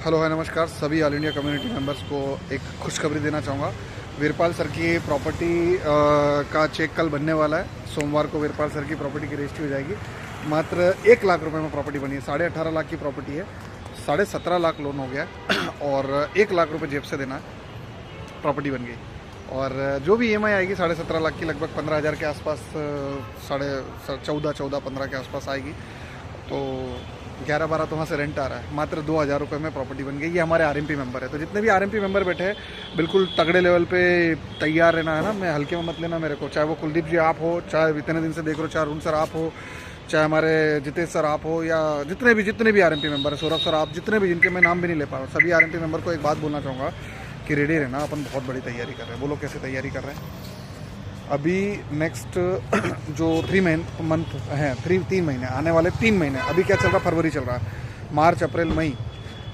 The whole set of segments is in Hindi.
हेलो है नमस्कार सभी ऑल इंडिया कम्युनिटी मेंबर्स को एक खुशखबरी देना चाहूँगा। वीरपाल सर की प्रॉपर्टी का चेक कल बनने वाला है। सोमवार को वीरपाल सर की प्रॉपर्टी की रजिस्ट्री हो जाएगी। मात्र 1 लाख रुपए में प्रॉपर्टी बनी है। 18.5 लाख की प्रॉपर्टी है, 17.5 लाख लोन हो गया और 1 लाख रुपए जेब से देना है, प्रॉपर्टी बन गई। और जो भी EMI आएगी 17.5 लाख की, लगभग 15,000 के आसपास, 14-15 के आसपास आएगी। तो 11-12 तो वहाँ से रेंट आ रहा है। मात्र 2,000 रुपये में प्रॉपर्टी बन गई। ये हमारे RMP मेंबर है। तो जितने भी RMP मेंबर बैठे हैं, बिल्कुल तगड़े लेवल पे तैयार रहना है ना। मैं हल्के में मत लेना मेरे को, चाहे वो कुलदीप जी आप हो, चाहे इतने दिन से देख रहे हो, चाहे अरुण सर आप हो, चाहे हमारे जितेश सर आप हो, या जितने भी RMP मेंबर है, सौरभ सर आप, जितने भी, जिनके मैं नाम भी नहीं ले पा रहा हूँ, सभी RMP मेंबर को एक बात बोलना चाहूँगा कि रेडी रहना। अपन बहुत बड़ी तैयारी कर रहे हैं। बोलो कैसे तैयारी कर रहे हैं? अभी नेक्स्ट जो 3 मंथ हैं, 3 महीने, आने वाले 3 महीने, अभी क्या चल रहा है, फरवरी चल रहा है, मार्च अप्रैल मई,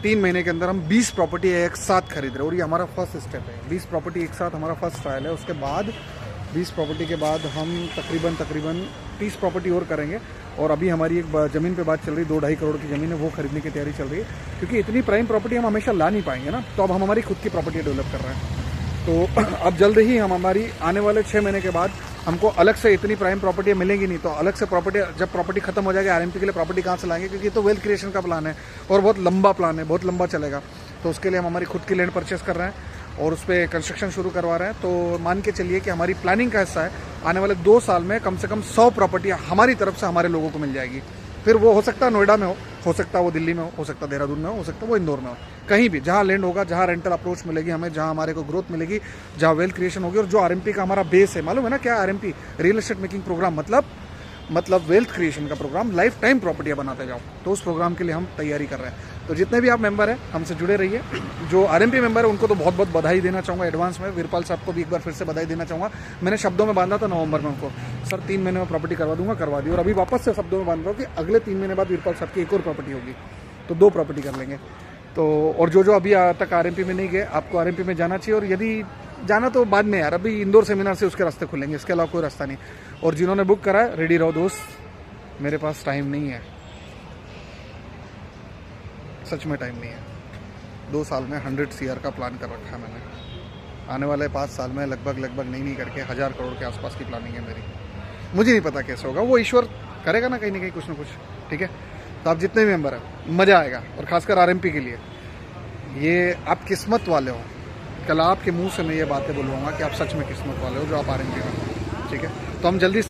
3 महीने के अंदर हम 20 प्रॉपर्टी एक साथ खरीद रहे हैं। और ये हमारा फर्स्ट स्टेप है। 20 प्रॉपर्टी एक साथ हमारा फर्स्ट ट्रायल है। उसके बाद 20 प्रॉपर्टी के बाद हम तकरीबन 30 प्रॉपर्टी और करेंगे। और अभी हमारी एक ज़मीन पे बात चल रही है, 2-2.5 करोड़ की ज़मीन है, वो खरीदने की तैयारी चल रही है। क्योंकि इतनी प्राइम प्रॉपर्टी हम हमेशा ला नहीं पाएंगे ना, तो अब हम हमारी खुद की प्रॉपर्टी डेवलप कर रहे हैं। तो अब जल्द ही हम हमारी आने वाले 6 महीने के बाद हमको अलग से इतनी प्राइम प्रॉपर्टी मिलेंगी नहीं। तो अलग से प्रॉपर्टी, जब प्रॉपर्टी खत्म हो जाएगी, RMP के लिए प्रॉपर्टी कहाँ से लाएंगे? क्योंकि ये तो वेल्थ क्रिएशन का प्लान है और बहुत लंबा प्लान है, बहुत लंबा चलेगा। तो उसके लिए हम हमारी खुद की लैंड परचेस कर रहे हैं और उस पर कंस्ट्रक्शन शुरू करवा रहे हैं। तो मान के चलिए कि हमारी प्लानिंग का हिस्सा है, आने वाले 2 साल में कम से कम 100 प्रॉपर्टियाँ हमारी तरफ से हमारे लोगों को मिल जाएगी। फिर वो हो सकता है नोएडा में हो सकता है वो दिल्ली में हो सकता है देहरादून में हो सकता है वो इंदौर में हो, कहीं भी जहाँ लैंड होगा, जहाँ रेंटल अप्रोच मिलेगी हमें, जहाँ हमारे को ग्रोथ मिलेगी, जहाँ वेल्थ क्रिएशन होगी। और जो RMP का हमारा बेस है, मालूम है ना क्या RMP? Real estate making program, मतलब वेल्थ क्रिएशन का प्रोग्राम, लाइफ टाइम प्रॉपर्टियाँ बनाते जाओ। तो उस प्रोग्राम के लिए हम तैयारी कर रहे हैं। तो जितने भी आप मेंबर हैं, हमसे जुड़े रहिए। जो RMP मेंबर है उनको तो बहुत बहुत बधाई देना चाहूँगा एडवांस में। वीरपाल साहब को भी एक बार फिर से बधाई देना चाहूँगा। मैंने शब्दों में बांधा था नवंबर में उनको, सर 3 महीने में प्रॉपर्टी करवा दूंगा, करवा दी। और अभी वापस से शब्दों में बांध रहा हूँ कि अगले 3 महीने बाद वीरपाल साहब की एक और प्रॉपर्टी होगी, तो 2 प्रॉपर्टी कर लेंगे। तो और जो अभी तक RMP में नहीं गए, आपको RMP में जाना चाहिए। और यदि जाना तो बाद में यार, अभी इंदौर सेमिनार से उसके रास्ते खुलेंगे, इसके अलावा कोई रास्ता नहीं। और जिन्होंने बुक करा है, रेडी रहो दोस्त, मेरे पास टाइम नहीं है, सच में टाइम नहीं है। 2 साल में 100 CR का प्लान कर रखा है मैंने। आने वाले 5 साल में लगभग नहीं करके 1000 करोड़ के आसपास की प्लानिंग है मेरी। मुझे नहीं पता कैसे होगा, वो ईश्वर करेगा ना कहीं ना कहीं, कुछ ना कुछ। ठीक है, तो आप जितने भी मेंबर हैं, मज़ा आएगा। और खासकर RMP के लिए ये आप किस्मत वाले हो। कल आपके मुंह से मैं ये बातें बोलूँगा कि आप सच में किस्मत वाले हो जो आप RMP में हो। ठीक है, तो हम जल्दी